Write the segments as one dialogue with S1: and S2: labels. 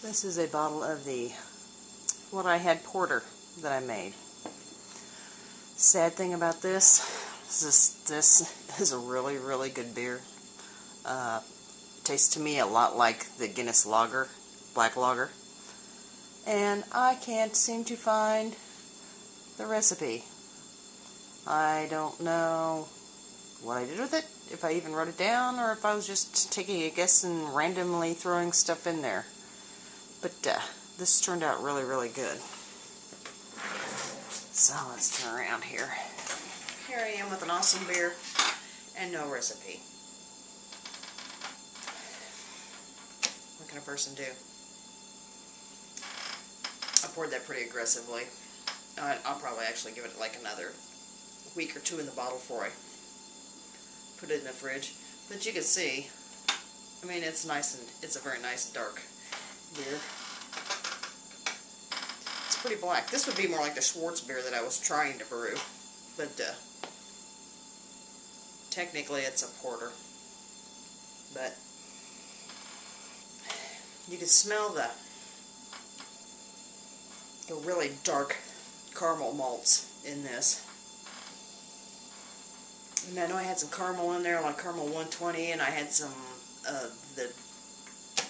S1: This is a bottle of the What I Had porter that I made. Sad thing about this is a really, really good beer. Tastes to me a lot like the Guinness Lager, Black Lager. And I can't seem to find the recipe. I don't know what I did with it, if I even wrote it down, or if I was just taking a guess and randomly throwing stuff in there. But this turned out really, really good. So let's turn around here. Here I am with an awesome beer and no recipe. What can a person do? I poured that pretty aggressively. I'll probably actually give it like another week or two in the bottle before I put it in the fridge. But you can see, I mean, it's nice, and it's a very nice dark beer. It's pretty black. This would be more like the Schwartz beer that I was trying to brew, but technically it's a porter. But you can smell the really dark caramel malts in this. And I know I had some caramel in there, like caramel 120, and I had some the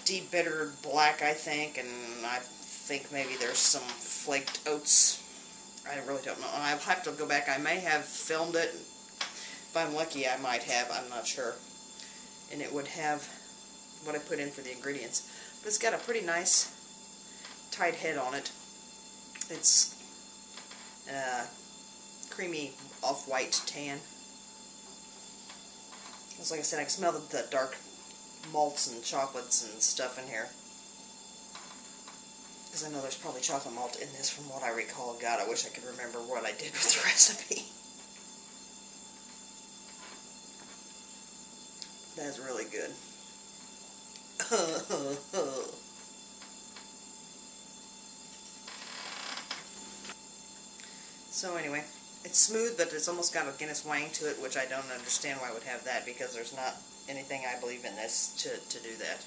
S1: deep bitter black, I think, and I think maybe there's some flaked oats. I really don't know. I'll have to go back. I may have filmed it. If I'm lucky, I might have. I'm not sure. And it would have what I put in for the ingredients. But it's got a pretty nice tight head on it. It's creamy off-white tan. It's like I said, I can smell the dark malts and chocolates and stuff in here. Because I know there's probably chocolate malt in this from what I recall. God, I wish I could remember what I did with the recipe. That's really good. So anyway, it's smooth, but it's almost got a Guinness wang to it, which I don't understand why it would have that, because there's not anything I believe in this to do that.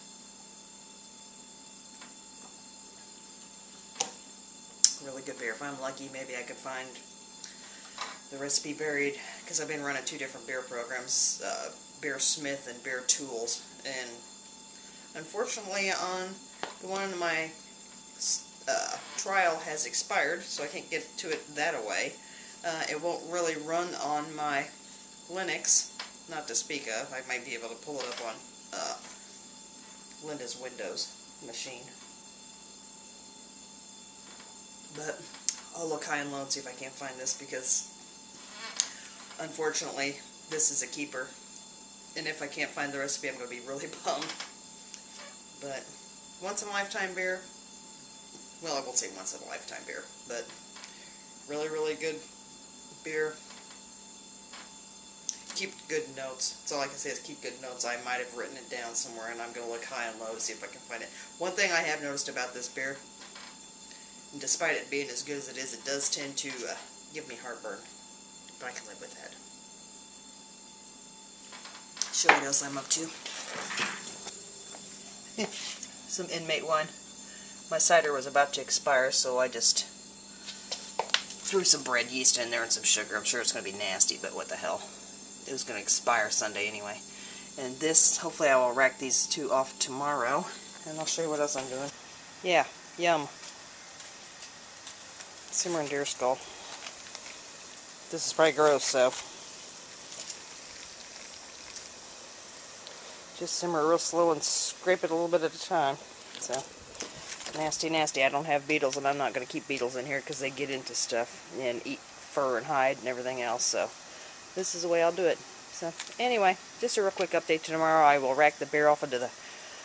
S1: Really good beer. If I'm lucky, maybe I could find the recipe buried, because I've been running two different beer programs, Beer Smith and Beer Tools, and unfortunately on the one in my trial has expired, so I can't get to it that away. It won't really run on my Linux, not to speak of. I might be able to pull it up on Linda's Windows machine. But I'll look high and low and see if I can't find this, because unfortunately this is a keeper. And if I can't find the recipe, I'm going to be really bummed. But once in a lifetime beer. Well, I won't say once in a lifetime beer, but really, really good beer. Keep good notes. That's all I can say is keep good notes. I might have written it down somewhere, and I'm going to look high and low to see if I can find it. One thing I have noticed about this beer, and despite it being as good as it is, it does tend to give me heartburn. But I can live with that. Show you what else I'm up to. Some Inmate wine. My cider was about to expire, so I just threw some bread yeast in there and some sugar. I'm sure it's going to be nasty, but what the hell. It was going to expire Sunday anyway. And this, hopefully I will rack these two off tomorrow. And I'll show you what else I'm doing. Yeah, yum. Simmering deer skull. This is probably gross, so just simmer real slow and scrape it a little bit at a time. So, nasty, nasty. I don't have beetles, and I'm not going to keep beetles in here because they get into stuff and eat fur and hide and everything else. So, this is the way I'll do it. So, anyway, just a real quick update to tomorrow. I will rack the beer off into the,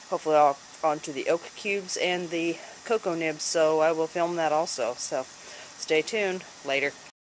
S1: hopefully onto the oak cubes and the cocoa nibs. So, I will film that also. So, stay tuned. Later.